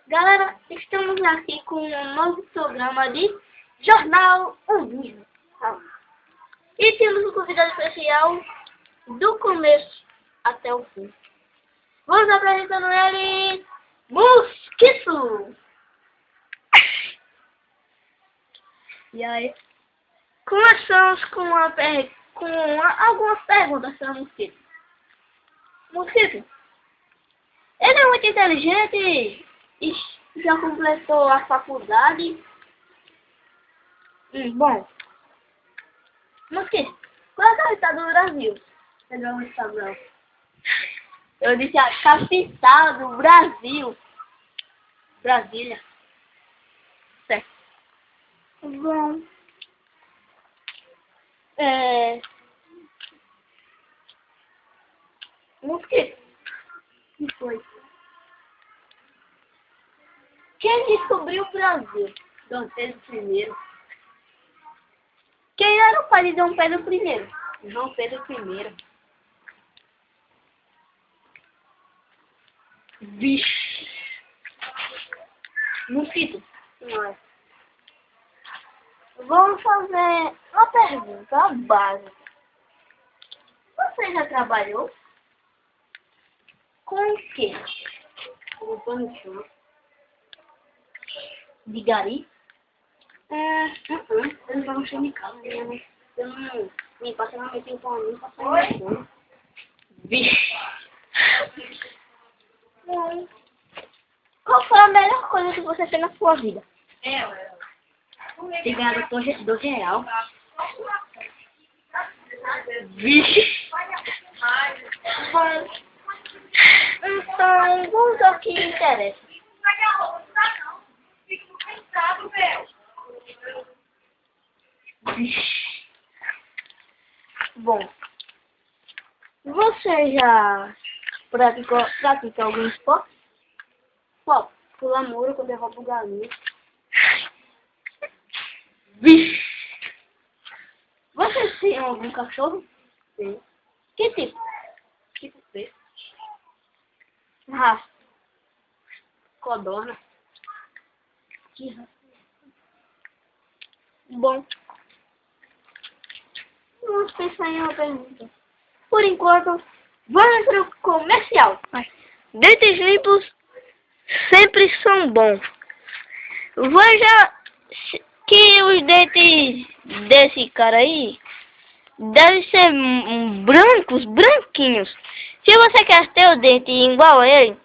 Galera, estamos aqui com um novo programa de Jornal Universal. E temos um convidado especial do começo até o fim. Vamos apresentando ele, Mosquito! E aí? Começamos com algumas perguntas para Mosquito. Mosquito, ele é muito inteligente e já completou a faculdade. Bom, Mosquito, qual é a capital do Brasil? Não, estado não. Eu disse a capital do Brasil. Brasília. Certo. Bom. Mosquito. O que foi? Quem descobriu o Brasil? Dom Pedro I. Quem era o pai de Dom Pedro I? João Pedro I. Vixe. Mosquito. Não. Vamos fazer uma pergunta básica. Você já trabalhou com o quê? Com pano de chão. De gari? Eu não vou em casa, minha mãe. Eu não me passo na mãe, com a mim, passo na minha. Vixe. Qual foi a melhor coisa que você fez na sua vida? Ter ganhado R$2. Vixe. Bom, então vamos ao que interessa. Vixe. Bom, você já pratica algum esporte? Qual? Pular muro quando eu roubo galinha. Vixe! Você tem algum cachorro? Sim. Que tipo? Tipo peixe. Raça. Codorna. Que raça? Bom. Vamos pensar em uma pergunta. Por enquanto, vamos para o comercial. Dentes limpos sempre são bons. Veja que os dentes desse cara aí devem ser branquinhos. Se você quer ter o dente igual a ele,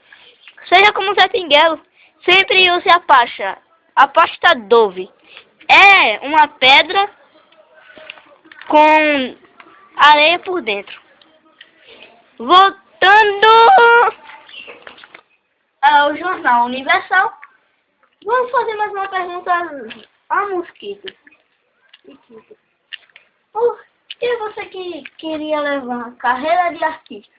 seja como Zé Pinguelo, sempre use a pasta Dove. É uma pedra com areia por dentro. Voltando ao Jornal Universal, vamos fazer mais uma pergunta a Mosquito. Por que você queria levar a carreira de artista?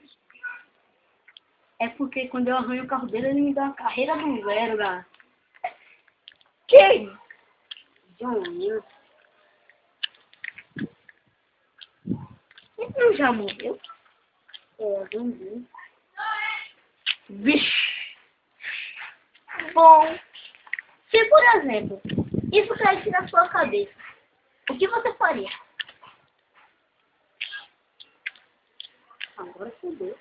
É porque quando eu arranho o carro dele, ele me dá uma carreira do zero, galera. Que? Joninho. Ele não já morreu? Zumbi. Vixe. Bom, se por exemplo, isso caísse na sua cabeça, o que você faria? Agora fudeu.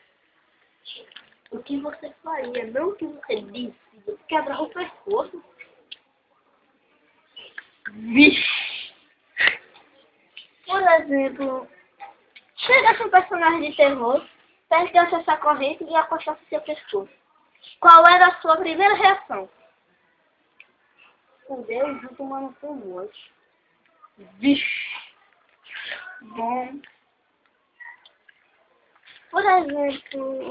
O que você faria? Não o que você disse. Quebrar o pescoço. Vixe. Por exemplo, chegasse um personagem de terror, perdesse essa corrente e acostasse seu pescoço. Qual era a sua primeira reação? Fudeu e junto uma no morte. Vixe. Bom. Por exemplo,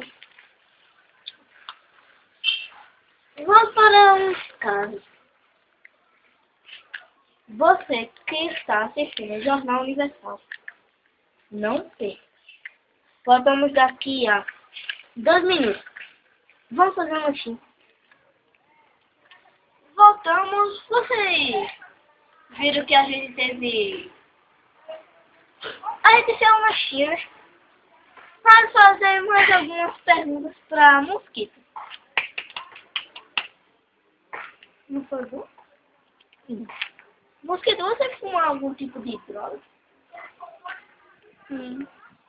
vamos para uns casos. Você que está assistindo o Jornal Universal, não perca. Voltamos daqui a 2 minutos. Vamos fazer um lanchinho. Voltamos. Vocês viram que a gente teve... A gente fez um lanchinho, né? Vamos fazer mais algumas perguntas para Mosquito. Não foi bom? Sim. Mosquito, você fuma algum tipo de droga? Sim.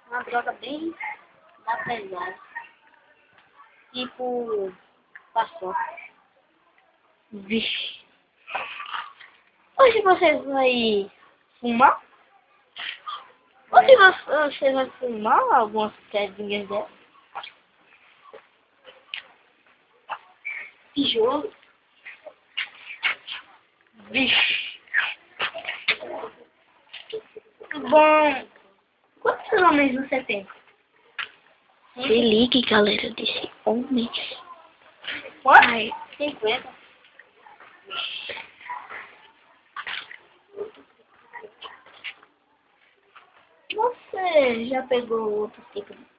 Uma droga bem da pesada. Tipo, paçoca. Vixe. Hoje você vai fumar? Hoje você vai fumar algumas pedrinhas dela? Tijolo. Vixe. Bom, quantos homens você tem? Se ligue, galera, desse homem. Ai, 50. você já pegou outro tipo de